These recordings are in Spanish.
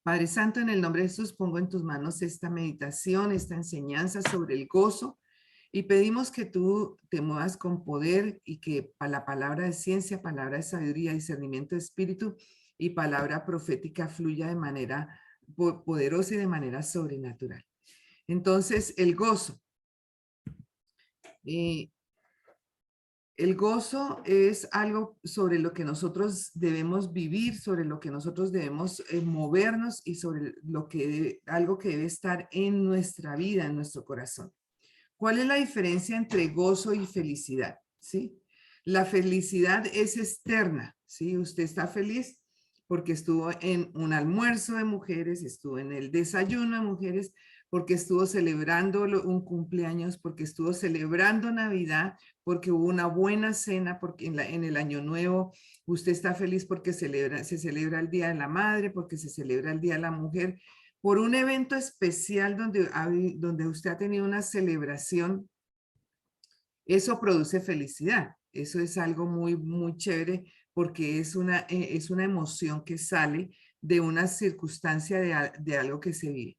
Padre Santo, en el nombre de Jesús, pongo en tus manos esta meditación, esta enseñanza sobre el gozo y pedimos que tú te muevas con poder y que la palabra de ciencia, palabra de sabiduría, discernimiento de espíritu y palabra profética fluya de manera poderosa y de manera sobrenatural. Entonces, el gozo. Eh, El gozo es algo sobre lo que nosotros debemos vivir, sobre lo que nosotros debemos movernos y sobre lo que algo que debe estar en nuestra vida, en nuestro corazón. ¿Cuál es la diferencia entre gozo y felicidad? ¿Sí? La felicidad es externa, ¿sí? Usted está feliz porque estuvo en un almuerzo de mujeres, estuvo en el desayuno de mujeres, porque estuvo celebrando un cumpleaños, porque estuvo celebrando Navidad, porque hubo una buena cena, porque en el Año Nuevo usted está feliz porque se celebra el Día de la Madre, porque se celebra el Día de la Mujer, por un evento especial donde usted ha tenido una celebración. Eso produce felicidad. Eso es algo muy, muy chévere porque es una emoción que sale de una circunstancia de algo que se vive.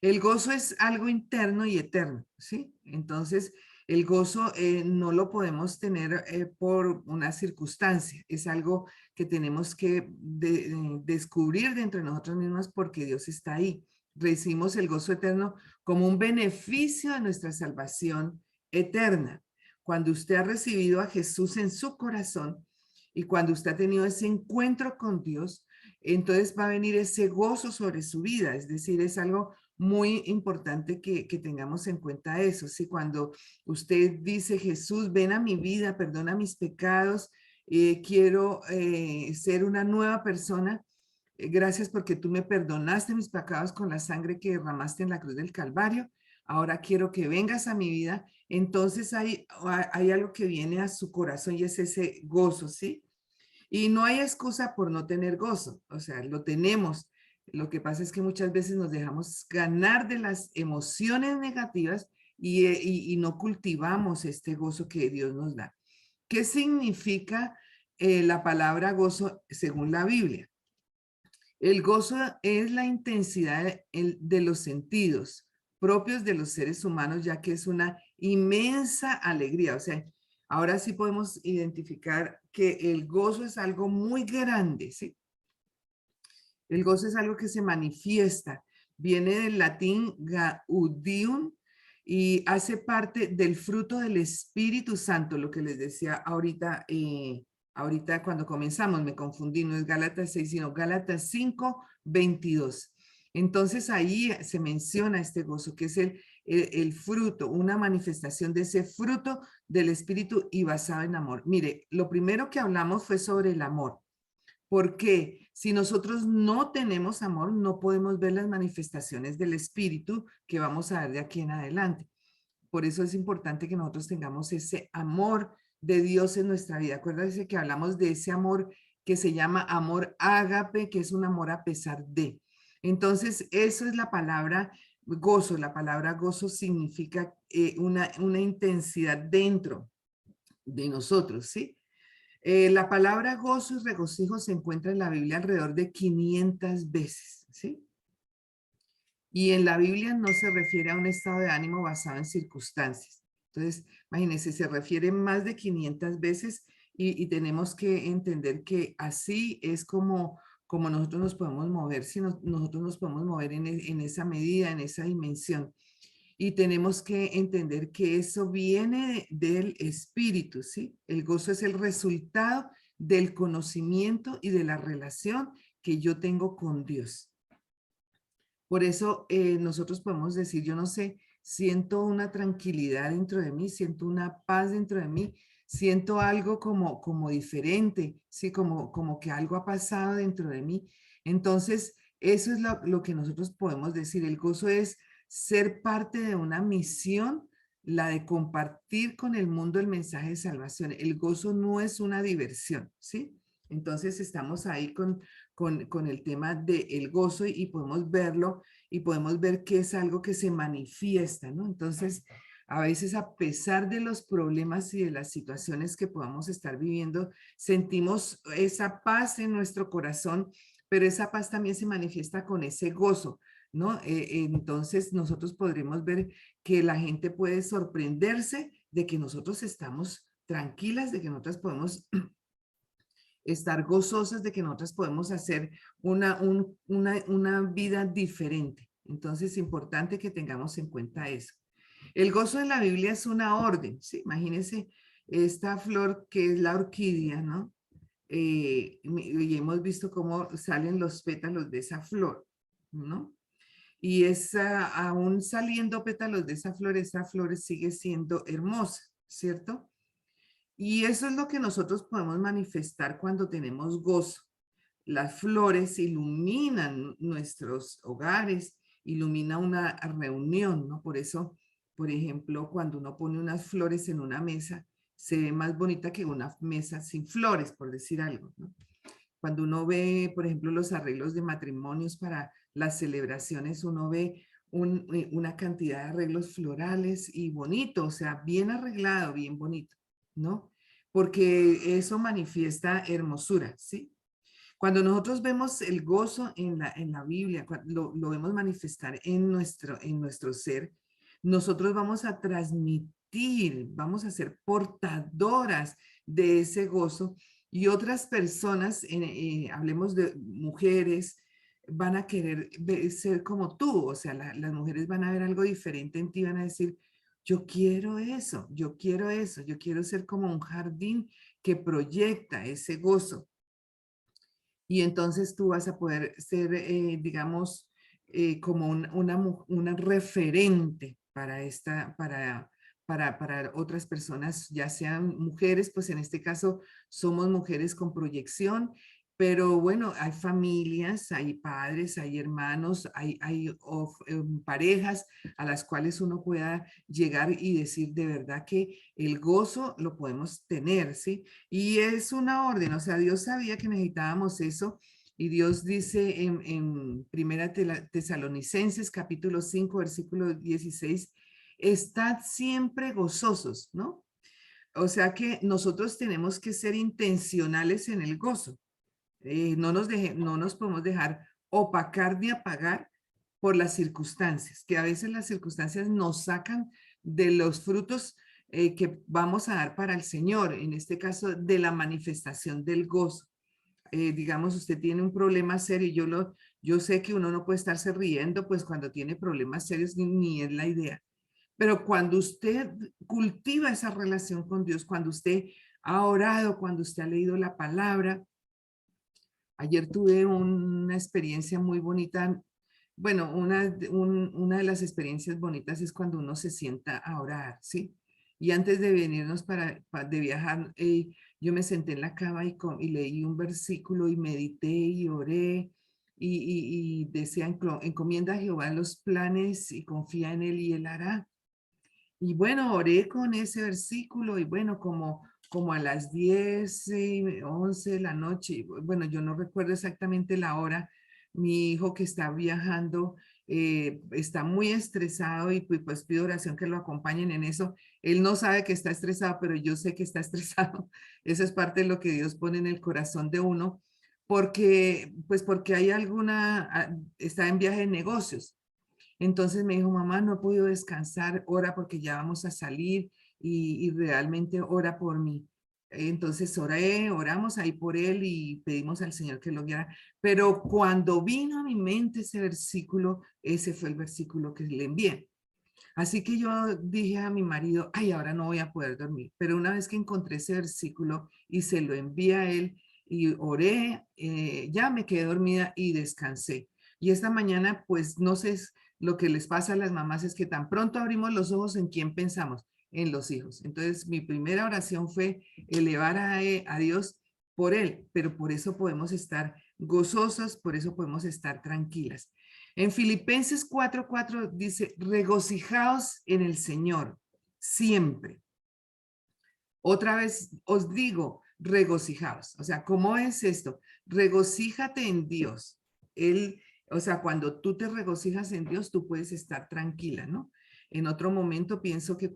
El gozo es algo interno y eterno, ¿sí? Entonces, el gozo no lo podemos tener por una circunstancia, es algo que tenemos que descubrir dentro de nosotros mismos porque Dios está ahí. Recibimos el gozo eterno como un beneficio de nuestra salvación eterna. Cuando usted ha recibido a Jesús en su corazón y cuando usted ha tenido ese encuentro con Dios, entonces va a venir ese gozo sobre su vida, es decir, es algo muy importante que tengamos en cuenta eso. ¿Sí? Cuando usted dice, Jesús, ven a mi vida, perdona mis pecados, quiero ser una nueva persona, gracias porque tú me perdonaste mis pecados con la sangre que derramaste en la cruz del Calvario, ahora quiero que vengas a mi vida. Entonces hay algo que viene a su corazón y es ese gozo, ¿sí? Y no hay excusa por no tener gozo, o sea, lo tenemos. Lo que pasa es que muchas veces nos dejamos ganar de las emociones negativas y no cultivamos este gozo que Dios nos da. ¿Qué significa la palabra gozo según la Biblia? El gozo es la intensidad de los sentidos propios de los seres humanos, ya que es una inmensa alegría. O sea, ahora sí podemos identificar que el gozo es algo muy grande, ¿sí? El gozo es algo que se manifiesta. Viene del latín gaudium y hace parte del fruto del Espíritu Santo, lo que les decía ahorita, ahorita cuando comenzamos, me confundí, no es Gálatas 6, sino Gálatas 5, 22. Entonces ahí se menciona este gozo, que es el fruto, una manifestación de ese fruto del Espíritu y basado en amor. Mire, lo primero que hablamos fue sobre el amor. Porque si nosotros no tenemos amor, no podemos ver las manifestaciones del Espíritu que vamos a ver de aquí en adelante. Por eso es importante que nosotros tengamos ese amor de Dios en nuestra vida. Acuérdense que hablamos de ese amor que se llama amor ágape, que es un amor a pesar de. Entonces, eso es la palabra gozo. La palabra gozo significa una intensidad dentro de nosotros, ¿sí? La palabra gozo y regocijo se encuentra en la Biblia alrededor de 500 veces, ¿sí? Y en la Biblia no se refiere a un estado de ánimo basado en circunstancias. Entonces, imagínense, se refiere más de 500 veces y tenemos que entender que así es como nosotros nos podemos mover, si nosotros nos podemos mover en esa medida, en esa dimensión. Y tenemos que entender que eso viene del espíritu, ¿sí? El gozo es el resultado del conocimiento y de la relación que yo tengo con Dios. Por eso nosotros podemos decir, yo no sé, siento una tranquilidad dentro de mí, siento una paz dentro de mí, siento algo como diferente, ¿sí? Como que algo ha pasado dentro de mí. Entonces, eso es lo que nosotros podemos decir. El gozo es ser parte de una misión, la de compartir con el mundo el mensaje de salvación. El gozo no es una diversión, ¿sí? Entonces estamos ahí con el tema del gozo y podemos verlo y podemos ver que es algo que se manifiesta, ¿no? Entonces, a veces a pesar de los problemas y de las situaciones que podamos estar viviendo, sentimos esa paz en nuestro corazón pero esa paz también se manifiesta con ese gozo, ¿no? Entonces nosotros podremos ver que la gente puede sorprenderse de que nosotros estamos tranquilas, de que nosotras podemos estar gozosas, de que nosotras podemos hacer una vida diferente. Entonces es importante que tengamos en cuenta eso. El gozo en la Biblia es una orden, ¿sí? Imagínense esta flor que es la orquídea, ¿no? Y hemos visto cómo salen los pétalos de esa flor, ¿no? Y aún saliendo pétalos de esa flor sigue siendo hermosa, ¿cierto? Y eso es lo que nosotros podemos manifestar cuando tenemos gozo. Las flores iluminan nuestros hogares, ilumina una reunión, ¿no? Por eso, por ejemplo, cuando uno pone unas flores en una mesa, se ve más bonita que una mesa sin flores, por decir algo, ¿no? Cuando uno ve, por ejemplo, los arreglos de matrimonios para las celebraciones, uno ve una cantidad de arreglos florales y bonito, o sea, bien arreglado, bien bonito, ¿no? Porque eso manifiesta hermosura, ¿sí? Cuando nosotros vemos el gozo en la Biblia, lo vemos manifestar en nuestro ser, nosotros vamos a transmitir, vamos a ser portadoras de ese gozo y otras personas, hablemos de mujeres, van a querer ser como tú, o sea, las mujeres van a ver algo diferente en ti, van a decir, yo quiero eso, yo quiero eso, yo quiero ser como un jardín que proyecta ese gozo. Y entonces tú vas a poder ser, digamos, como una referente para para otras personas, ya sean mujeres, pues en este caso somos mujeres con proyección, pero bueno, hay familias, hay padres, hay hermanos, parejas a las cuales uno pueda llegar y decir de verdad que el gozo lo podemos tener, ¿sí? Y es una orden, o sea, Dios sabía que necesitábamos eso y Dios dice en Primera Tesalonicenses capítulo 5 versículo 16, estad siempre gozosos, ¿no? O sea que nosotros tenemos que ser intencionales en el gozo. No nos podemos dejar opacar ni apagar por las circunstancias, que a veces las circunstancias nos sacan de los frutos que vamos a dar para el Señor, en este caso de la manifestación del gozo. Digamos, usted tiene un problema serio, yo sé que uno no puede estarse riendo, pues cuando tiene problemas serios ni es la idea. Pero cuando usted cultiva esa relación con Dios, cuando usted ha orado, cuando usted ha leído la palabra, ayer tuve una experiencia muy bonita. Bueno, una de las experiencias bonitas es cuando uno se sienta a orar, ¿sí? Y antes de venirnos de viajar, yo me senté en la cama y leí un versículo y medité y oré y decía, encomienda a Jehová los planes y confía en él y él hará. Y bueno, oré con ese versículo y bueno, como a las 10, 11 de la noche, bueno, yo no recuerdo exactamente la hora, mi hijo que está viajando está muy estresado y pues pido oración que lo acompañen en eso. Él no sabe que está estresado, pero yo sé que está estresado. Eso es parte de lo que Dios pone en el corazón de uno, porque hay está en viaje de negocios. Entonces me dijo, mamá, no he podido descansar, ora porque ya vamos a salir y realmente ora por mí. Entonces oramos ahí por él y pedimos al Señor que lo guiara. Pero cuando vino a mi mente ese versículo, ese fue el versículo que le envié. Así que yo dije a mi marido, ay, ahora no voy a poder dormir. Pero una vez que encontré ese versículo y se lo envié a él y oré, ya me quedé dormida y descansé. Y esta mañana, pues no sé, lo que les pasa a las mamás es que tan pronto abrimos los ojos, ¿en quién pensamos? En los hijos. Entonces, mi primera oración fue elevar a Dios por él, pero por eso podemos estar gozosas, por eso podemos estar tranquilas. En Filipenses 4:4 dice, regocijaos en el Señor siempre. Otra vez os digo, regocijaos. O sea, ¿cómo es esto? Regocíjate en Dios. Él, o sea, cuando tú te regocijas en Dios, tú puedes estar tranquila, ¿no? En otro momento pienso que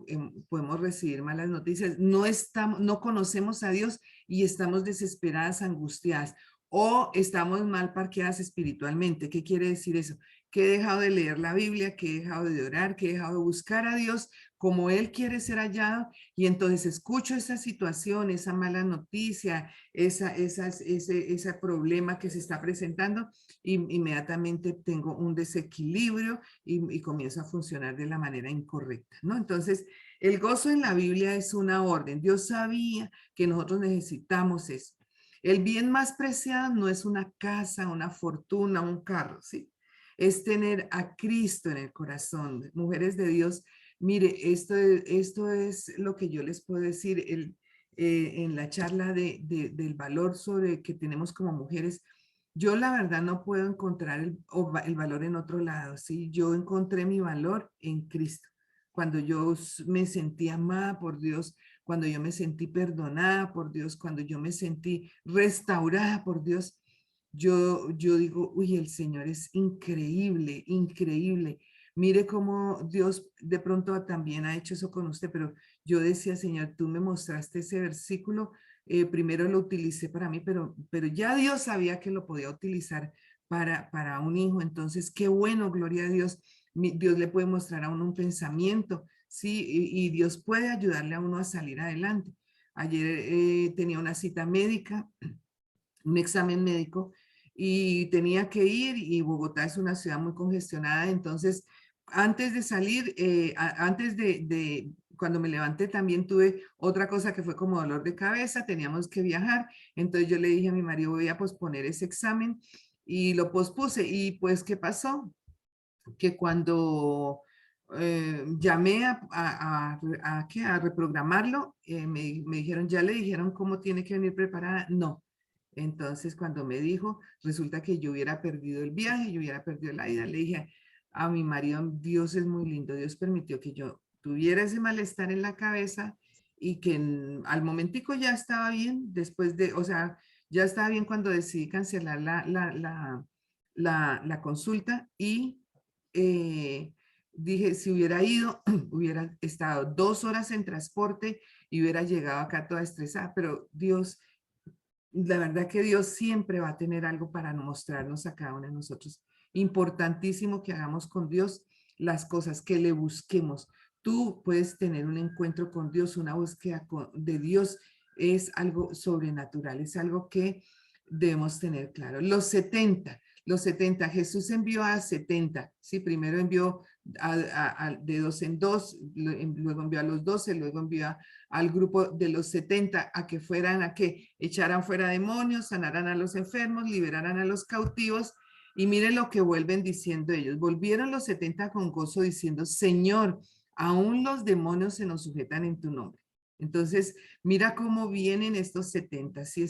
podemos recibir malas noticias. No conocemos a Dios y estamos desesperadas, angustiadas. o estamos mal parqueadas espiritualmente. ¿Qué quiere decir eso? Que he dejado de leer la Biblia, que he dejado de orar, que he dejado de buscar a Dios como Él quiere ser hallado, y entonces escucho esa situación, esa mala noticia, ese problema que se está presentando, y inmediatamente tengo un desequilibrio y comienzo a funcionar de la manera incorrecta, ¿no? Entonces, el gozo en la Biblia es una orden. Dios sabía que nosotros necesitamos eso. El bien más preciado no es una casa, una fortuna, un carro, ¿sí? Es tener a Cristo en el corazón. Mujeres de Dios, mire, esto es lo que yo les puedo decir en la charla del valor sobre que tenemos como mujeres. Yo la verdad no puedo encontrar el valor en otro lado, ¿sí? Yo encontré mi valor en Cristo. Cuando yo me sentí amada por Dios, cuando yo me sentí perdonada por Dios, cuando yo me sentí restaurada por Dios, yo digo, uy, el Señor es increíble, increíble. Mire cómo Dios de pronto también ha hecho eso con usted, pero yo decía, Señor, tú me mostraste ese versículo, primero lo utilicé para mí, pero ya Dios sabía que lo podía utilizar para un hijo, entonces qué bueno, gloria a Dios. Dios le puede mostrar a uno un pensamiento, ¿sí? Y Dios puede ayudarle a uno a salir adelante. Ayer tenía una cita médica, un examen médico, y tenía que ir, y Bogotá es una ciudad muy congestionada, entonces antes de salir, antes cuando me levanté también tuve otra cosa que fue como dolor de cabeza, teníamos que viajar, entonces yo le dije a mi marido, voy a posponer ese examen, y lo pospuse, y pues, ¿qué pasó? Que cuando llamé a reprogramarlo, me dijeron, ¿ya le dijeron cómo tiene que venir preparada? No. Entonces, cuando me dijo, resulta que yo hubiera perdido el viaje, yo hubiera perdido la ida, le dije a mi marido, Dios es muy lindo, Dios permitió que yo tuviera ese malestar en la cabeza y que al momentico ya estaba bien, después de, o sea, ya estaba bien cuando decidí cancelar la consulta, y dije, si hubiera ido, hubiera estado 2 horas en transporte y hubiera llegado acá toda estresada, pero Dios, la verdad que Dios siempre va a tener algo para mostrarnos a cada uno de nosotros. Importantísimo que hagamos con Dios las cosas, que le busquemos. Tú puedes tener un encuentro con Dios, una búsqueda de Dios es algo sobrenatural, es algo que debemos tener claro. Los setenta, Jesús envió a 70, ¿sí? Primero envió de dos en dos, luego envió a los 12, luego envió al grupo de los 70 a que fueran, a que echaran fuera demonios, sanaran a los enfermos, liberaran a los cautivos. Y miren lo que vuelven diciendo ellos. Volvieron los 70 con gozo diciendo, Señor, aún los demonios se nos sujetan en tu nombre. Entonces, mira cómo vienen estos 70, ¿sí?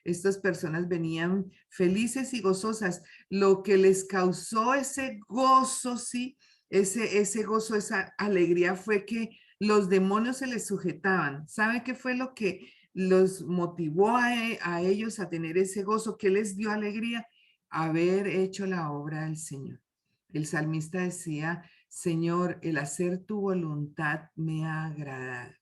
Estas personas venían felices y gozosas. Lo que les causó ese gozo, ¿sí? Ese gozo, esa alegría fue que los demonios se les sujetaban. ¿Sabe qué fue lo que los motivó a ellos a tener ese gozo? ¿Qué les dio alegría? Haber hecho la obra del Señor. El salmista decía, Señor, el hacer tu voluntad me ha agradado.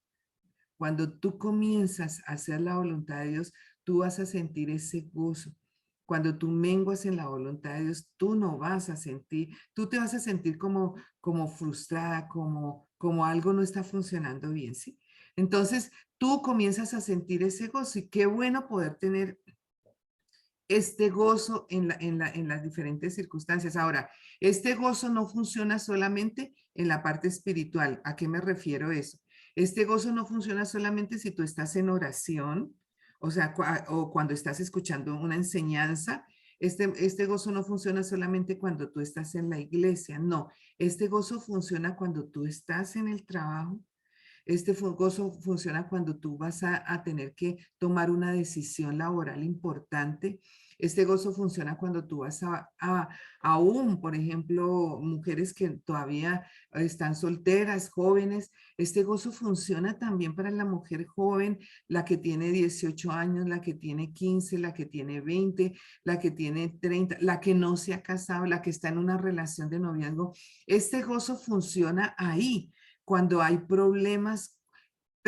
Cuando tú comienzas a hacer la voluntad de Dios, tú vas a sentir ese gozo. Cuando tú menguas en la voluntad de Dios, tú no vas a sentir, tú te vas a sentir como frustrada, como algo no está funcionando bien, ¿sí? Entonces, tú comienzas a sentir ese gozo, y qué bueno poder tener este gozo en las diferentes circunstancias. Ahora, este gozo no funciona solamente en la parte espiritual. ¿A qué me refiero eso? Este gozo no funciona solamente si tú estás en oración, o sea, o cuando estás escuchando una enseñanza. Este gozo no funciona solamente cuando tú estás en la iglesia, no. Este gozo funciona cuando tú estás en el trabajo. Este gozo funciona cuando tú vas a tener que tomar una decisión laboral importante. Este gozo funciona cuando tú vas aún, por ejemplo, mujeres que todavía están solteras, jóvenes. Este gozo funciona también para la mujer joven, la que tiene 18 años, la que tiene 15, la que tiene 20, la que tiene 30, la que no se ha casado, la que está en una relación de noviazgo. Este gozo funciona ahí cuando hay problemas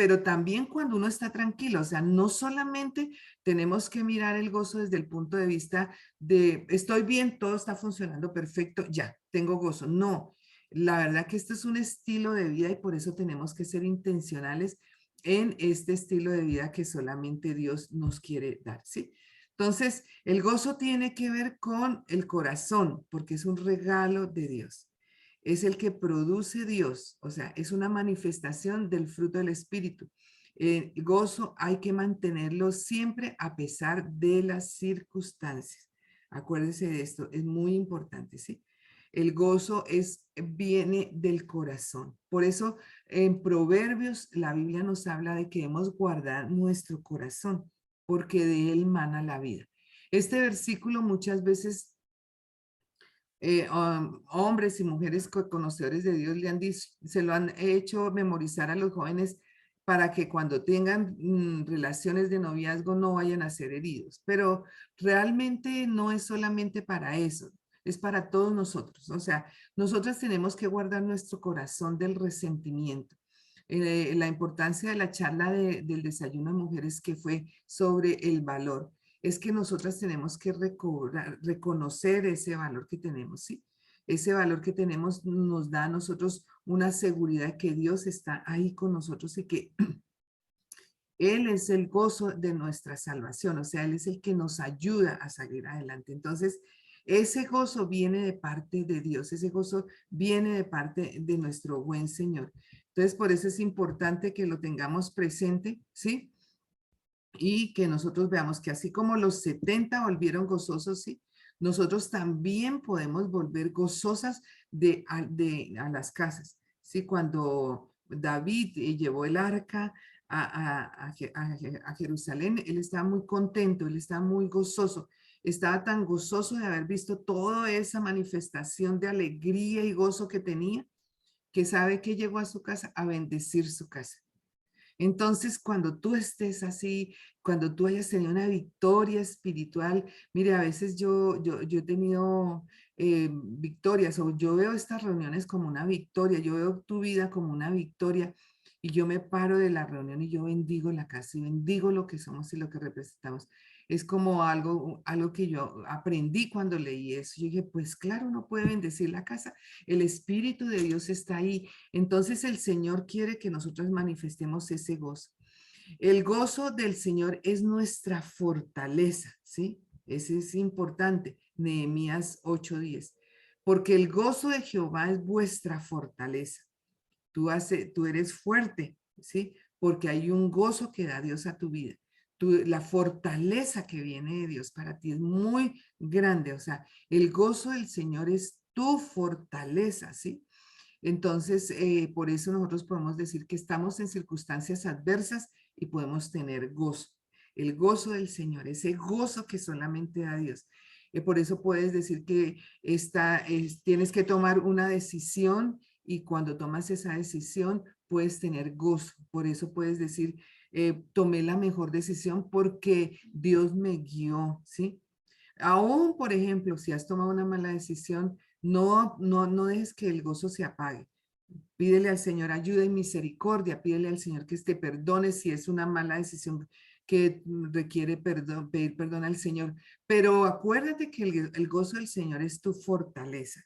pero también cuando uno está tranquilo, o sea, no solamente tenemos que mirar el gozo desde el punto de vista de estoy bien, todo está funcionando perfecto, ya, tengo gozo. No, la verdad que este es un estilo de vida y por eso tenemos que ser intencionales en este estilo de vida que solamente Dios nos quiere dar, ¿sí? Entonces, el gozo tiene que ver con el corazón, porque es un regalo de Dios. Es el que produce Dios, o sea, es una manifestación del fruto del Espíritu. El gozo hay que mantenerlo siempre a pesar de las circunstancias. Acuérdense de esto, es muy importante, ¿sí? El gozo viene del corazón. Por eso en Proverbios la Biblia nos habla de que debemos guardar nuestro corazón, porque de él mana la vida. Este versículo muchas veces hombres y mujeres conocedores de Dios se lo han hecho memorizar a los jóvenes para que cuando tengan relaciones de noviazgo no vayan a ser heridos. Pero realmente no es solamente para eso, es para todos nosotros. O sea, nosotros tenemos que guardar nuestro corazón del resentimiento. La importancia de la charla del desayuno de mujeres que fue sobre el valor es que nosotras tenemos que reconocer ese valor que tenemos, ¿sí? Ese valor que tenemos nos da a nosotros una seguridad que Dios está ahí con nosotros y que Él es el gozo de nuestra salvación, o sea, Él es el que nos ayuda a salir adelante. Entonces, ese gozo viene de parte de Dios, ese gozo viene de parte de nuestro buen Señor. Entonces, por eso es importante que lo tengamos presente, ¿sí? Y que nosotros veamos que así como los 70 volvieron gozosos, ¿sí? Nosotros también podemos volver gozosas a las casas, ¿sí? Cuando David llevó el arca a Jerusalén, él estaba muy contento, él estaba muy gozoso, estaba tan gozoso de haber visto toda esa manifestación de alegría y gozo que tenía, que sabe que llegó a su casa a bendecir su casa. Entonces, cuando tú estés así, cuando tú hayas tenido una victoria espiritual, mire, a veces yo he tenido victorias o yo veo estas reuniones como una victoria, yo veo tu vida como una victoria y yo me paro de la reunión y yo bendigo la casa y bendigo lo que somos y lo que representamos. Es como algo que yo aprendí cuando leí eso. Yo dije, pues claro, uno puede bendecir la casa. El Espíritu de Dios está ahí. Entonces el Señor quiere que nosotros manifestemos ese gozo. El gozo del Señor es nuestra fortaleza, ¿sí? Ese es importante. Nehemías 8:10. Porque el gozo de Jehová es vuestra fortaleza. Tú eres fuerte, ¿sí? Porque hay un gozo que da Dios a tu vida. La fortaleza que viene de Dios para ti es muy grande. O sea, el gozo del Señor es tu fortaleza, ¿sí? Entonces, por eso nosotros podemos decir que estamos en circunstancias adversas y podemos tener gozo. El gozo del Señor, ese gozo que solamente da Dios. Por eso puedes decir que tienes que tomar una decisión y cuando tomas esa decisión puedes tener gozo. Por eso puedes decir, tomé la mejor decisión porque Dios me guió, ¿sí? Aún, por ejemplo, si has tomado una mala decisión, no dejes que el gozo se apague. Pídele al Señor ayuda y misericordia. Pídele al Señor que te perdone si es una mala decisión que requiere perdón, pedir perdón al Señor. Pero acuérdate que el gozo del Señor es tu fortaleza.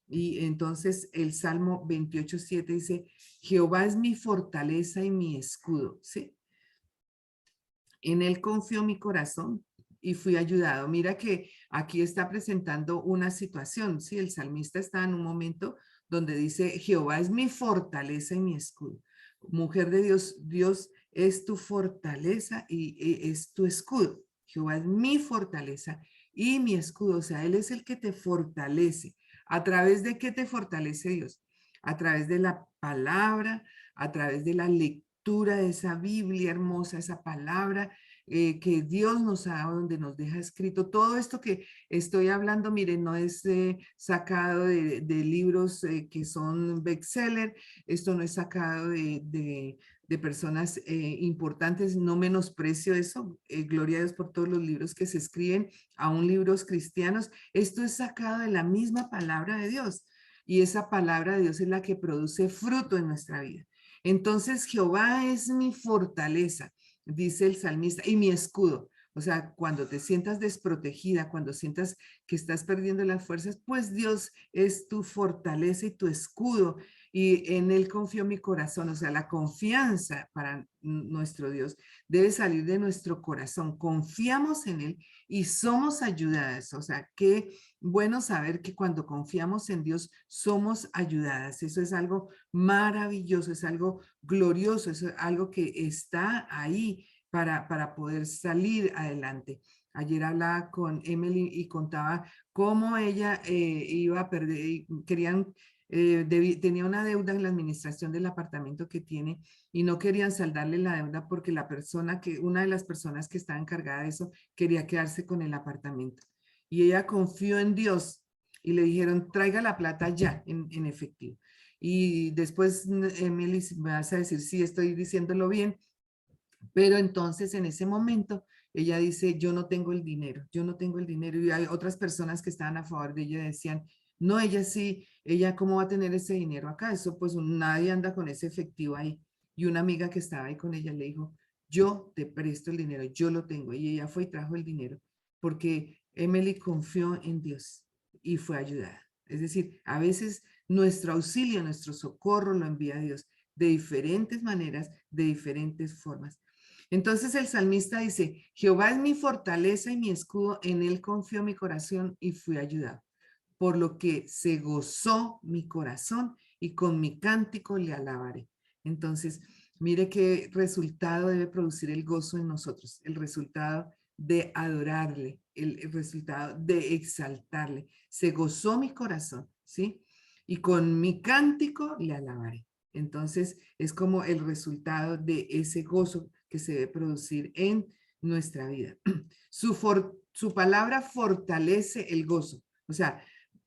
Y entonces el Salmo 28:7 dice, Jehová es mi fortaleza y mi escudo, ¿sí? En él confió mi corazón y fui ayudado. Mira que aquí está presentando una situación, ¿sí? El salmista está en un momento donde dice, Jehová es mi fortaleza y mi escudo. Mujer de Dios, Dios es tu fortaleza y es tu escudo. Jehová es mi fortaleza y mi escudo. O sea, Él es el que te fortalece. ¿A través de qué te fortalece Dios? A través de la palabra, a través de la lectura de esa Biblia hermosa, esa palabra que Dios nos ha dado, donde nos deja escrito. Todo esto que estoy hablando, miren, no es sacado de libros que son bestseller, esto no es sacado de personas importantes, no menosprecio eso, gloria a Dios por todos los libros que se escriben, aún libros cristianos, esto es sacado de la misma palabra de Dios y esa palabra de Dios es la que produce fruto en nuestra vida. Entonces Jehová es mi fortaleza, dice el salmista, y mi escudo. O sea, cuando te sientas desprotegida, cuando sientas que estás perdiendo las fuerzas, pues Dios es tu fortaleza y tu escudo, y en Él confío mi corazón. O sea, la confianza para nuestro Dios debe salir de nuestro corazón. Confiamos en Él y somos ayudadas. O sea, qué bueno saber que cuando confiamos en Dios somos ayudadas. Eso es algo maravilloso, es algo glorioso, es algo que está ahí para poder salir adelante. Ayer hablaba con Emily y contaba cómo ella iba a perder, querían, tenía una deuda en la administración del apartamento que tiene y no querían saldarle la deuda porque una de las personas que estaba encargada de eso quería quedarse con el apartamento. Y ella confió en Dios y le dijeron, traiga la plata ya en efectivo. Y después, Emily, me vas a decir si estoy diciéndolo bien, pero entonces en ese momento ella dice, yo no tengo el dinero, yo no tengo el dinero. Y hay otras personas que estaban a favor de ella decían, no, ella sí, ella cómo va a tener ese dinero acá, eso pues nadie anda con ese efectivo ahí. Y una amiga que estaba ahí con ella le dijo, yo te presto el dinero, yo lo tengo. Y ella fue y trajo el dinero porque Emily confió en Dios y fue ayudada. Es decir, a veces nuestro auxilio, nuestro socorro lo envía Dios de diferentes maneras, de diferentes formas. Entonces el salmista dice, Jehová es mi fortaleza y mi escudo, en él confió mi corazón y fui ayudado. Por lo que se gozó mi corazón y con mi cántico le alabaré. Entonces, mire qué resultado debe producir el gozo en nosotros, el resultado de adorarle, el resultado de exaltarle. Se gozó mi corazón, ¿sí? Y con mi cántico le alabaré. Entonces, es como el resultado de ese gozo que se debe producir en nuestra vida. Su palabra fortalece el gozo. O sea,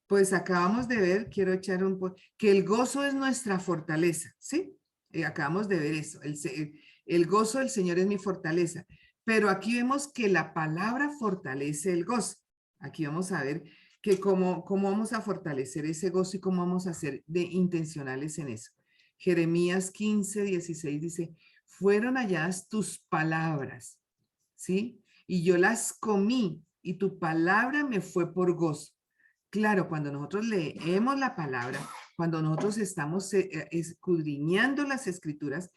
pues acabamos de ver, quiero echar un poco, que el gozo es nuestra fortaleza, ¿sí? Acabamos de ver eso. El gozo del Señor es mi fortaleza. Pero aquí vemos que la palabra fortalece el gozo. Aquí vamos a ver que cómo vamos a fortalecer ese gozo y cómo vamos a ser de intencionales en eso. Jeremías 15:16 dice, fueron halladas tus palabras, ¿sí? Y yo las comí y tu palabra me fue por gozo. Claro, cuando nosotros leemos la palabra, cuando nosotros estamos escudriñando las escrituras,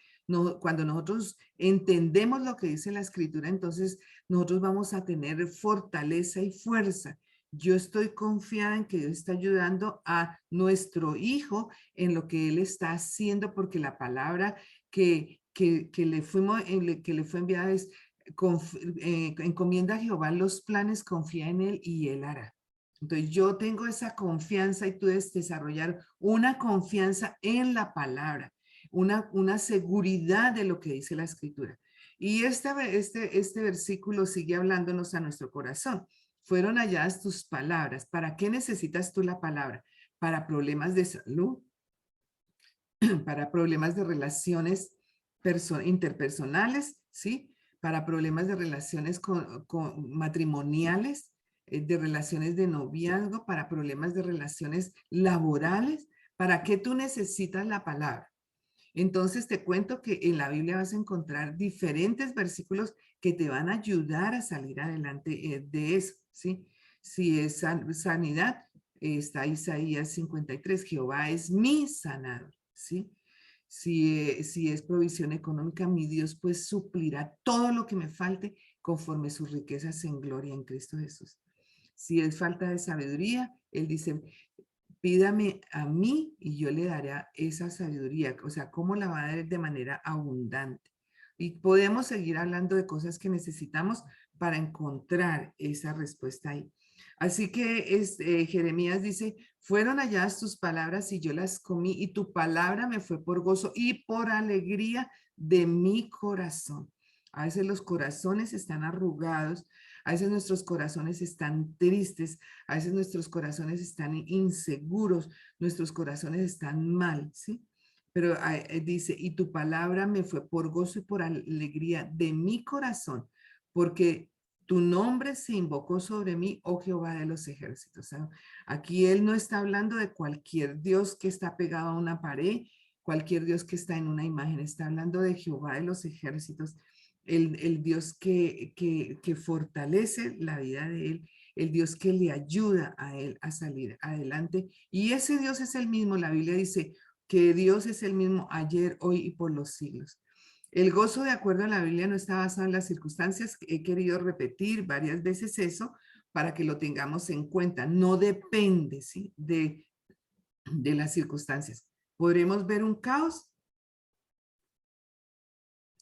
cuando nosotros entendemos lo que dice la escritura, entonces nosotros vamos a tener fortaleza y fuerza. Yo estoy confiada en que Dios está ayudando a nuestro hijo en lo que él está haciendo, porque la palabra que le fue enviada es, encomienda a Jehová los planes, confía en él y él hará. Entonces yo tengo esa confianza y tú debes desarrollar una confianza en la palabra, una seguridad de lo que dice la escritura. Y este versículo sigue hablándonos a nuestro corazón. Fueron halladas tus palabras. ¿Para qué necesitas tú la palabra? Para problemas de salud, para problemas de relaciones interpersonales, ¿sí? Para problemas de relaciones matrimoniales, de relaciones de noviazgo, para problemas de relaciones laborales. ¿Para qué tú necesitas la palabra? Entonces te cuento que en la Biblia vas a encontrar diferentes versículos que te van a ayudar a salir adelante de eso, ¿sí? Si es sanidad, está Isaías 53, Jehová es mi sanador, ¿sí? Si es provisión económica, mi Dios pues suplirá todo lo que me falte conforme sus riquezas en gloria en Cristo Jesús. Si es falta de sabiduría, Él dice, pídame a mí y yo le daré esa sabiduría. O sea, ¿cómo la va a dar de manera abundante? Y podemos seguir hablando de cosas que necesitamos para encontrar esa respuesta ahí. Así que Jeremías dice, fueron halladas tus palabras y yo las comí y tu palabra me fue por gozo y por alegría de mi corazón. A veces los corazones están arrugados, a veces nuestros corazones están tristes, a veces nuestros corazones están inseguros, nuestros corazones están mal, ¿sí? Pero dice, y tu palabra me fue por gozo y por alegría de mi corazón, porque tu nombre se invocó sobre mí, oh Jehová de los ejércitos. ¿Sabe? Aquí él no está hablando de cualquier Dios que está pegado a una pared cualquier Dios que está en una imagen. Está hablando de Jehová de los ejércitos, el Dios que fortalece la vida de él, el Dios que le ayuda a él a salir adelante. Y ese Dios es el mismo, la Biblia dice que Dios es el mismo ayer, hoy y por los siglos. El gozo, de acuerdo a la Biblia, no está basado en las circunstancias. He querido repetir varias veces eso para que lo tengamos en cuenta. No depende, ¿sí?, de las circunstancias. Podremos ver un caos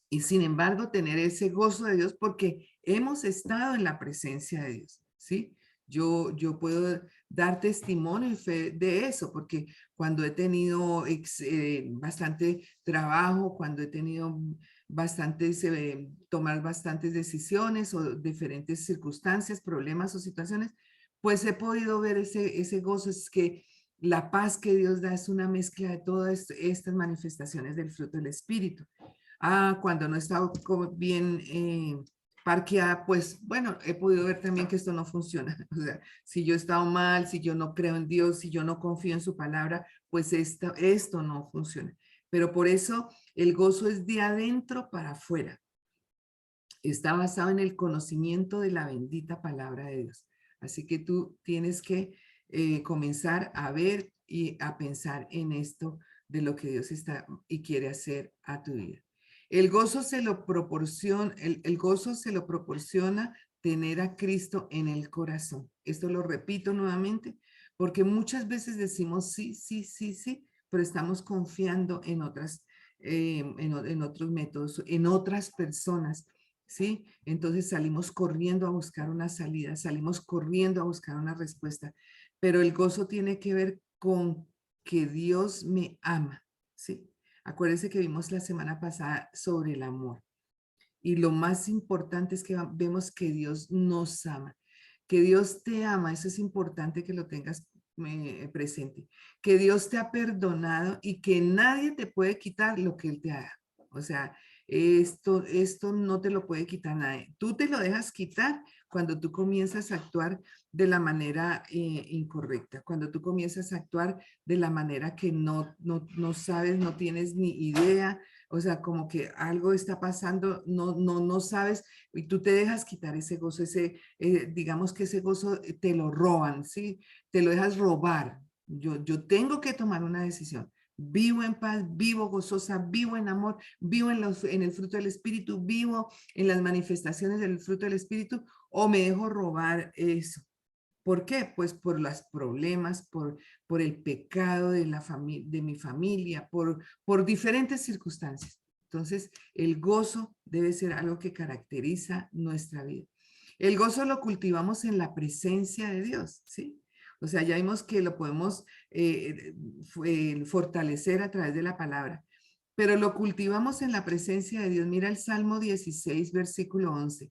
y sin embargo tener ese gozo de Dios porque hemos estado en la presencia de Dios, ¿sí? Yo puedo dar testimonio y fe de eso, porque cuando he tenido bastante trabajo, cuando he tenido tomar bastantes decisiones o diferentes circunstancias, problemas o situaciones, pues he podido ver ese gozo. Es que la paz que Dios da es una mezcla de todas estas manifestaciones del fruto del Espíritu. Cuando no estaba bien parqueada, pues bueno, he podido ver también que esto no funciona. O sea, si yo he estado mal, si yo no creo en Dios, si yo no confío en su palabra, pues esto no funciona. Pero por eso el gozo es de adentro para afuera. Está basado en el conocimiento de la bendita palabra de Dios. Así que tú tienes que comenzar a ver y a pensar en esto de lo que Dios está y quiere hacer a tu vida. El gozo se lo proporciona, el gozo se lo proporciona tener a Cristo en el corazón. Esto lo repito nuevamente, porque muchas veces decimos sí, sí, sí, sí, pero estamos confiando en en otros métodos, en otras personas, ¿sí? Entonces salimos corriendo a buscar una salida, salimos corriendo a buscar una respuesta, pero el gozo tiene que ver con que Dios me ama, ¿sí? Acuérdense que vimos la semana pasada sobre el amor. Y lo más importante es que vemos que Dios nos ama, que Dios te ama. Eso es importante que lo tengas presente, que Dios te ha perdonado y que nadie te puede quitar lo que Él te haga. O sea, esto no te lo puede quitar nadie. Tú te lo dejas quitar cuando tú comienzas a actuar de la manera incorrecta, cuando tú comienzas a actuar de la manera que no sabes, no tienes ni idea. O sea, como que algo está pasando, no sabes, y tú te dejas quitar ese gozo, digamos que ese gozo te lo roban, ¿sí? Te lo dejas robar. Yo tengo que tomar una decisión. Vivo en paz, vivo gozosa, vivo en amor, vivo en el fruto del Espíritu, vivo en las manifestaciones del fruto del Espíritu, o me dejo robar eso. ¿Por qué? Pues por los problemas, por el pecado de mi familia, por diferentes circunstancias. Entonces, el gozo debe ser algo que caracteriza nuestra vida. El gozo lo cultivamos en la presencia de Dios, ¿sí? O sea, ya vimos que lo podemos fortalecer a través de la palabra, pero lo cultivamos en la presencia de Dios. Mira el Salmo 16, versículo 11,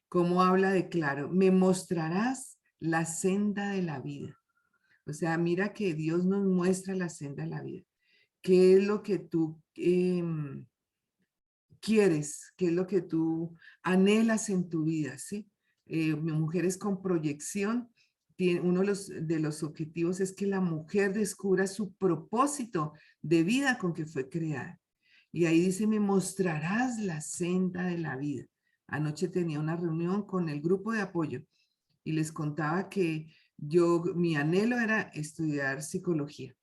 cómo habla de claro: me mostrarás la senda de la vida. O sea, mira que Dios nos muestra la senda de la vida. ¿Qué es lo que tú quieres? ¿Qué es lo que tú anhelas en tu vida? ¿Sí? Mujeres con proyección, uno de los objetivos es que la mujer descubra su propósito de vida con que fue creada. Y ahí dice: me mostrarás la senda de la vida. Anoche tenía una reunión con el grupo de apoyo y les contaba que mi anhelo era estudiar psicología.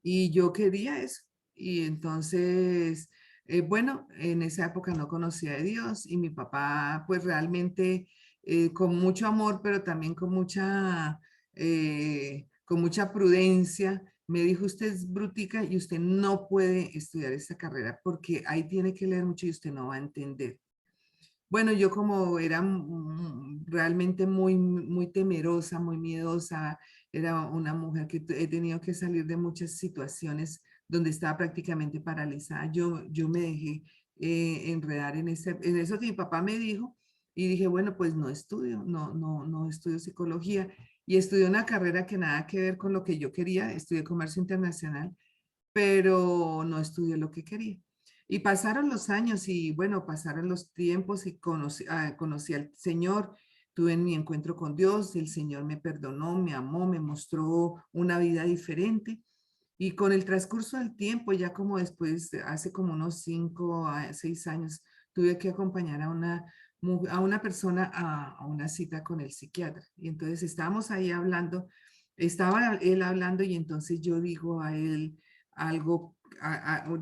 Y yo quería eso. Y entonces, bueno, en esa época no conocía a Dios y mi papá, pues realmente con mucho amor, pero también con mucha prudencia, me dijo: usted es brutica y usted no puede estudiar esta carrera porque ahí tiene que leer mucho y usted no va a entender. Bueno, yo como era realmente muy temerosa, muy miedosa, era una mujer que he tenido que salir de muchas situaciones donde estaba prácticamente paralizada. Yo me dejé enredar en eso que mi papá me dijo y dije: bueno, pues no estudio, no estudio psicología, y estudié una carrera que nada que ver con lo que yo quería. Estudié comercio internacional, pero no estudié lo que quería. Y pasaron los años y bueno, pasaron los tiempos y conocí al Señor, tuve mi encuentro con Dios, el Señor me perdonó, me amó, me mostró una vida diferente. Y con el transcurso del tiempo, ya como después, hace como unos 5 a 6 años, tuve que acompañar a una persona a una cita con el psiquiatra. Y entonces estábamos ahí hablando, estaba él hablando y entonces yo digo a él algo,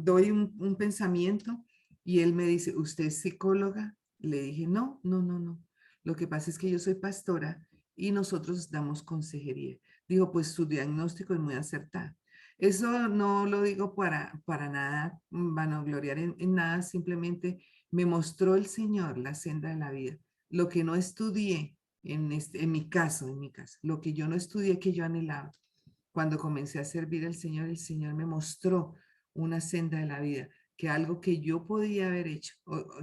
doy un pensamiento y él me dice, ¿usted es psicóloga? Le dije, no, no, no, no. Lo que pasa es que yo soy pastora y nosotros damos consejería. Digo, pues su diagnóstico es muy acertado. Eso no lo digo para nada, vanagloriar en nada, simplemente me mostró el Señor la senda de la vida. Lo que no estudié en mi caso, lo que yo no estudié que yo anhelaba. Cuando comencé a servir al Señor, el Señor me mostró una senda de la vida, que algo que yo podía haber hecho,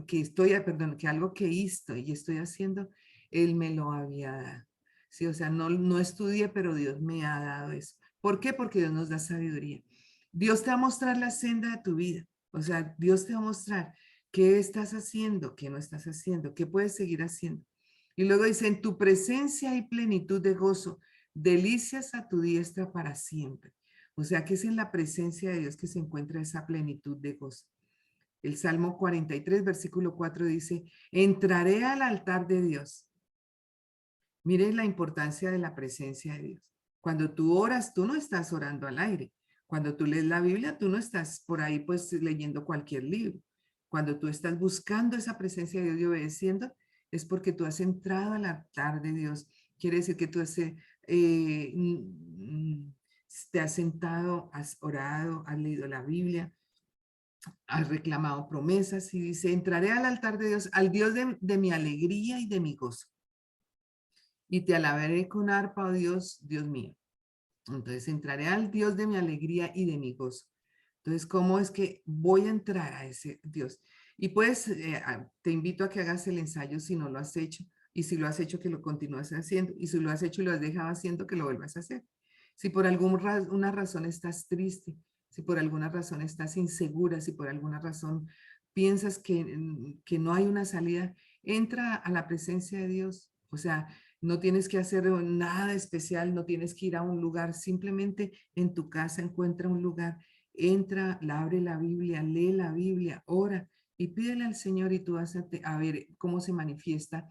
que perdón, que algo que hice y estoy haciendo, Él me lo había dado. Sí, o sea, no estudié, pero Dios me ha dado eso. ¿Por qué? Porque Dios nos da sabiduría. Dios te va a mostrar la senda de tu vida. O sea, Dios te va a mostrar qué estás haciendo, qué no estás haciendo, qué puedes seguir haciendo. Y luego dice, en tu presencia hay plenitud de gozo, delicias a tu diestra para siempre. O sea, que es en la presencia de Dios que se encuentra esa plenitud de gozo. El Salmo 43, versículo 4 dice, entraré al altar de Dios. Mire la importancia de la presencia de Dios. Cuando tú oras, tú no estás orando al aire. Cuando tú lees la Biblia, tú no estás por ahí pues leyendo cualquier libro. Cuando tú estás buscando esa presencia de Dios y obedeciendo, es porque tú has entrado al altar de Dios. Quiere decir que tú te has sentado, has orado, has leído la Biblia, has reclamado promesas y dice, entraré al altar de Dios, al Dios de mi alegría y de mi gozo y te alabaré con arpa, oh Dios, Dios mío. Entonces entraré al Dios de mi alegría y de mi gozo. Entonces, ¿cómo es que voy a entrar a ese Dios? Y pues te invito a que hagas el ensayo si no lo has hecho. Y si lo has hecho, que lo continúes haciendo. Y si lo has hecho y lo has dejado haciendo, que lo vuelvas a hacer. Si por alguna razón estás triste, si por alguna razón estás insegura, si por alguna razón piensas que no hay una salida, entra a la presencia de Dios. O sea, no tienes que hacer nada especial, no tienes que ir a un lugar, simplemente en tu casa encuentra un lugar, entra, abre la Biblia, lee la Biblia, ora y pídele al Señor y tú vas a ver cómo se manifiesta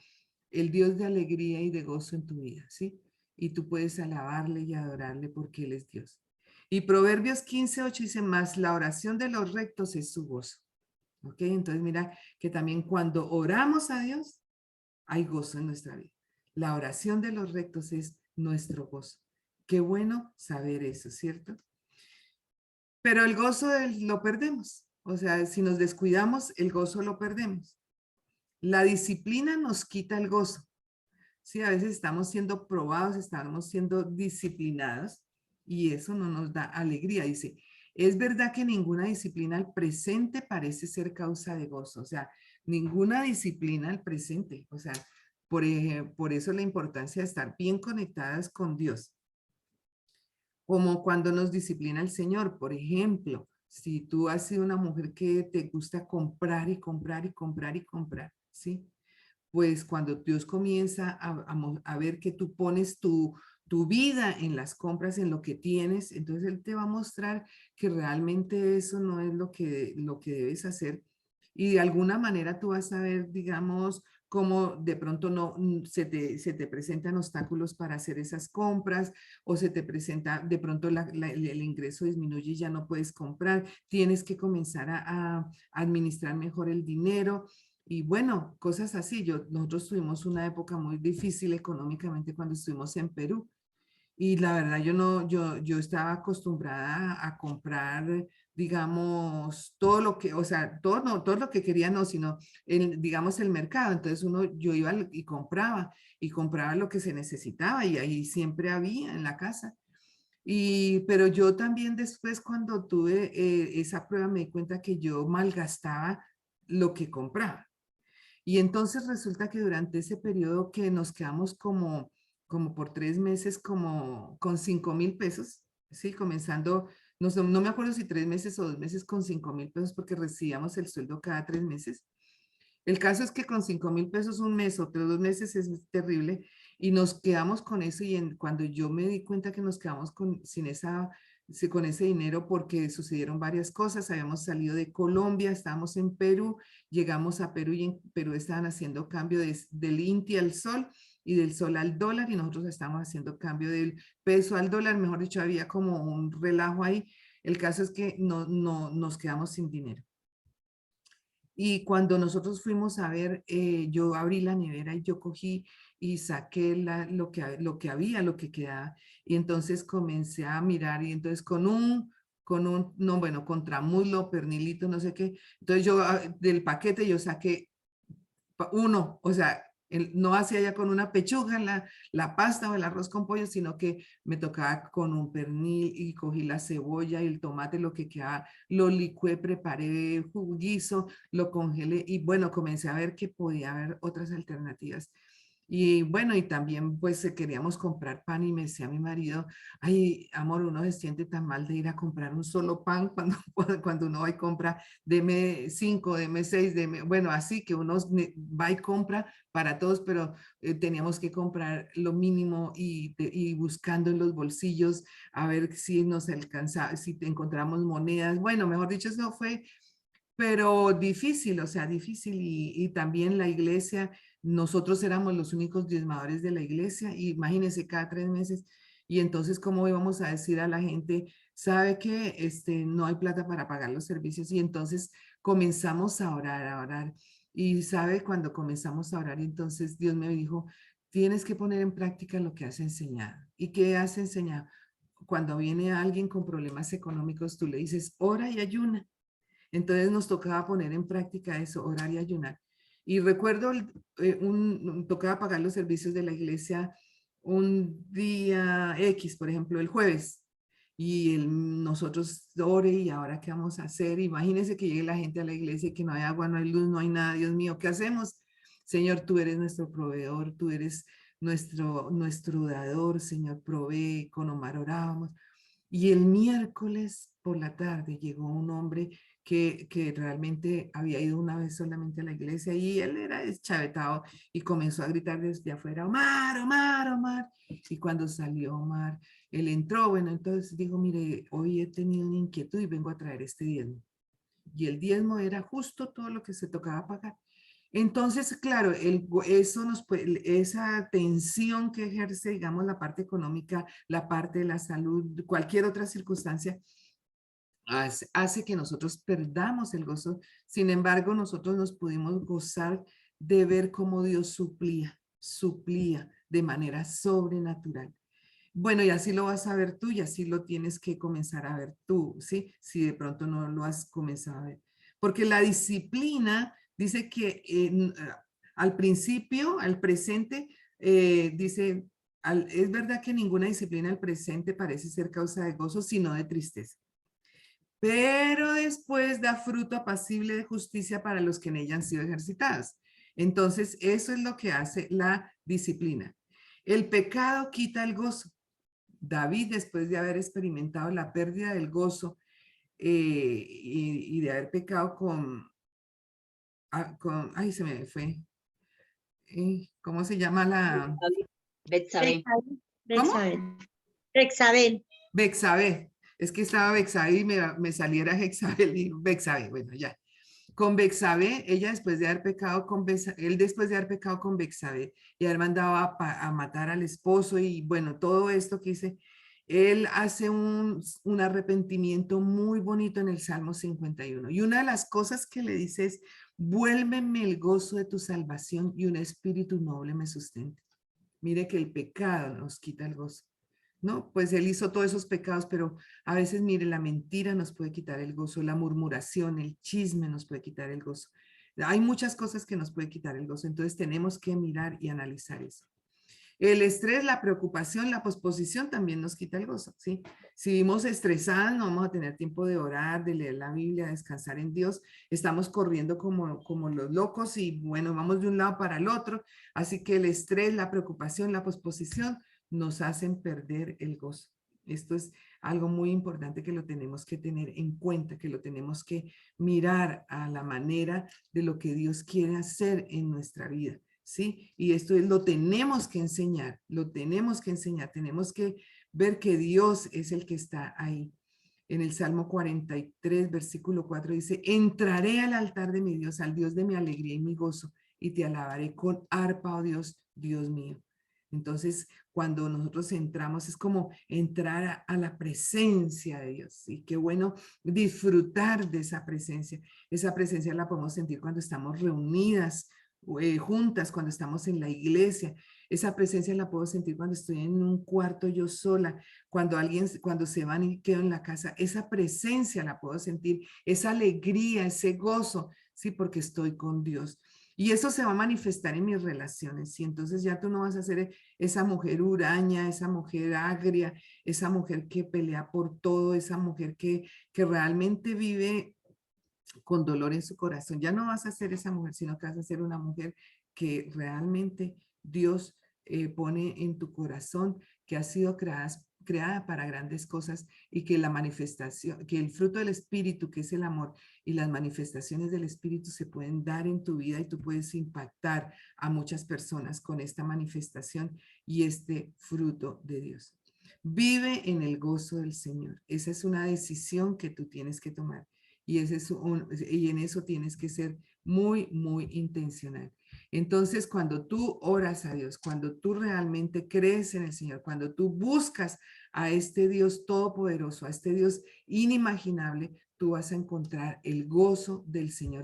el Dios de alegría y de gozo en tu vida, ¿sí? Y tú puedes alabarle y adorarle porque Él es Dios. Y Proverbios 15:8 dice más, la oración de los rectos es su gozo. ¿Ok? Entonces mira que también cuando oramos a Dios, hay gozo en nuestra vida. La oración de los rectos es nuestro gozo. Qué bueno saber eso, ¿cierto? Pero el gozo lo perdemos. O sea, si nos descuidamos, el gozo lo perdemos. La disciplina nos quita el gozo. Sí, a veces estamos siendo probados, estamos siendo disciplinados y eso no nos da alegría. Dice, es verdad que ninguna disciplina al presente parece ser causa de gozo. O sea, ninguna disciplina al presente. O sea, por eso la importancia de estar bien conectadas con Dios. Como cuando nos disciplina el Señor. Por ejemplo, si tú has sido una mujer que te gusta comprar y comprar y comprar y comprar, ¿sí? Pues cuando Dios comienza a ver que tú pones tu vida en las compras, en lo que tienes, entonces Él te va a mostrar que realmente eso no es lo que debes hacer. Y de alguna manera tú vas a ver, digamos, cómo de pronto no se te presentan obstáculos para hacer esas compras o se te presenta, de pronto el ingreso disminuye y ya no puedes comprar, tienes que comenzar a administrar mejor el dinero. Y bueno, cosas así. Nosotros tuvimos una época muy difícil económicamente cuando estuvimos en Perú. Y la verdad, yo no, yo estaba acostumbrada a comprar, digamos, todo lo que, o sea, todo, no, todo lo que quería, no, sino, digamos, el mercado. Entonces yo iba y compraba lo que se necesitaba y ahí siempre había en la casa. Pero yo también después cuando tuve esa prueba me di cuenta que yo malgastaba lo que compraba. Y entonces resulta que durante ese periodo que nos quedamos como por 3 meses, como con 5,000 pesos, ¿sí? Comenzando, no me acuerdo si 3 meses o 2 meses con 5,000 pesos porque recibíamos el sueldo cada 3 meses. El caso es que con 5,000 pesos un mes o 2 meses es terrible y nos quedamos con eso y cuando yo me di cuenta que nos quedamos sin sí, con ese dinero porque sucedieron varias cosas. Habíamos salido de Colombia, estábamos en Perú, llegamos a Perú y en Perú estaban haciendo cambio del INTI al sol y del sol al dólar y nosotros estábamos haciendo cambio del peso al dólar. Mejor dicho, había como un relajo ahí. El caso es que no nos quedamos sin dinero. Y cuando nosotros fuimos a ver, yo abrí la nevera y yo cogí y saqué lo que había, lo que quedaba. Y entonces comencé a mirar y entonces no, bueno, contramuslo, pernilito, no sé qué. Entonces yo del paquete yo saqué uno, o sea, no hacía ya con una pechuga la pasta o el arroz con pollo, sino que me tocaba con un pernil y cogí la cebolla y el tomate, lo que quedaba, lo licué, preparé juguizo, lo congelé y bueno, comencé a ver que podía haber otras alternativas. Y bueno, y también pues queríamos comprar pan y me decía mi marido, ay, amor, uno se siente tan mal de ir a comprar un solo pan cuando, cuando uno va y compra, deme 5, deme 6, bueno, así que uno va y compra para todos, pero teníamos que comprar lo mínimo y buscando en los bolsillos a ver si nos alcanzaba, si encontramos monedas. Bueno, mejor dicho, eso fue pero difícil, o sea, difícil y también la iglesia, nosotros éramos los únicos diezmadores de la iglesia, y imagínense cada 3 meses, y entonces cómo íbamos a decir a la gente, sabe que no hay plata para pagar los servicios, y entonces comenzamos a orar, y sabe cuando comenzamos a orar, entonces Dios me dijo, tienes que poner en práctica lo que has enseñado. ¿Y qué has enseñado? Cuando viene alguien con problemas económicos, tú le dices, ora y ayuna. Entonces nos tocaba poner en práctica eso, orar y ayunar. Y recuerdo, tocaba pagar los servicios de la iglesia un día X, por ejemplo, el jueves. Y nosotros ore y ahora qué vamos a hacer. Imagínense que llegue la gente a la iglesia y que no hay agua, no hay luz, no hay nada. Dios mío, ¿qué hacemos? Señor, tú eres nuestro proveedor, tú eres nuestro dador, Señor, provee. Con Omar orábamos. Y el miércoles por la tarde llegó un hombre que realmente había ido una vez solamente a la iglesia y él era deschavetado y comenzó a gritar desde afuera, Omar, Omar, Omar. Y cuando salió Omar, él entró, bueno, entonces dijo, mire, hoy he tenido una inquietud y vengo a traer este diezmo. Y el diezmo era justo todo lo que se tocaba pagar. Entonces, claro, esa tensión que ejerce, digamos, la parte económica, la parte de la salud, cualquier otra circunstancia, hace que nosotros perdamos el gozo. Sin embargo, nosotros nos pudimos gozar de ver cómo Dios suplía de manera sobrenatural. Bueno, y así lo vas a ver tú y así lo tienes que comenzar a ver tú, ¿sí? Si de pronto no lo has comenzado a ver. Porque la disciplina dice que al principio, al presente, dice, es verdad que ninguna disciplina al presente parece ser causa de gozo, sino de tristeza. Pero después da fruto apacible de justicia para los que en ella han sido ejercitados. Entonces, eso es lo que hace la disciplina. El pecado quita el gozo. David, después de haber experimentado la pérdida del gozo y de haber pecado ay, se me fue, ¿cómo se llama la? Betsabé. ¿Cómo? Betsabé. Bexabé. Es que estaba Bexabé y me saliera Hexabel y Bexabé. Bueno, ya. Con Bexabé, ella después de haber pecado con él después de haber pecado con Bexabé y haber mandado a matar al esposo y bueno, todo esto que hice, él hace un arrepentimiento muy bonito en el Salmo 51. Y una de las cosas que le dice es, vuélveme el gozo de tu salvación y un espíritu noble me sustente. Mire que el pecado nos quita el gozo. ¿No? Pues él hizo todos esos pecados, pero a veces, mire, la mentira nos puede quitar el gozo, la murmuración, el chisme nos puede quitar el gozo. Hay muchas cosas que nos puede quitar el gozo, entonces tenemos que mirar y analizar eso. El estrés, la preocupación, la posposición también nos quita el gozo, ¿sí? Si vivimos estresadas, no vamos a tener tiempo de orar, de leer la Biblia, de descansar en Dios. Estamos corriendo como los locos y, bueno, vamos de un lado para el otro. Así que el estrés, la preocupación, la posposición nos hacen perder el gozo. Esto es algo muy importante que lo tenemos que tener en cuenta, que lo tenemos que mirar a la manera de lo que Dios quiere hacer en nuestra vida. ¿sí? Y esto lo tenemos que enseñar, tenemos que ver que Dios es el que está ahí. En el Salmo 43, versículo 4 dice, entraré al altar de mi Dios, al Dios de mi alegría y mi gozo, y te alabaré con arpa, oh Dios, Dios mío. Entonces, cuando nosotros entramos, es como entrar a la presencia de Dios. Y qué bueno disfrutar de esa presencia. Esa presencia la podemos sentir cuando estamos reunidas, juntas, cuando estamos en la iglesia. Esa presencia la puedo sentir cuando estoy en un cuarto yo sola, cuando se van y quedo en la casa. Esa presencia la puedo sentir, esa alegría, ese gozo, sí, porque estoy con Dios. Y eso se va a manifestar en mis relaciones. Y entonces ya tú no vas a ser esa mujer huraña, esa mujer agria, esa mujer que pelea por todo, esa mujer que realmente vive con dolor en su corazón. Ya no vas a ser esa mujer, sino que vas a ser una mujer que realmente Dios pone en tu corazón, que ha sido creada para grandes cosas y que la manifestación, que el fruto del Espíritu, que es el amor, y las manifestaciones del Espíritu se pueden dar en tu vida y tú puedes impactar a muchas personas con esta manifestación y este fruto de Dios. Vive en el gozo del Señor. Esa es una decisión que tú tienes que tomar. Y, y en eso tienes que ser muy, muy intencional. Entonces, cuando tú oras a Dios, cuando tú realmente crees en el Señor, cuando tú buscas a este Dios todopoderoso, a este Dios inimaginable, tú vas a encontrar el gozo del Señor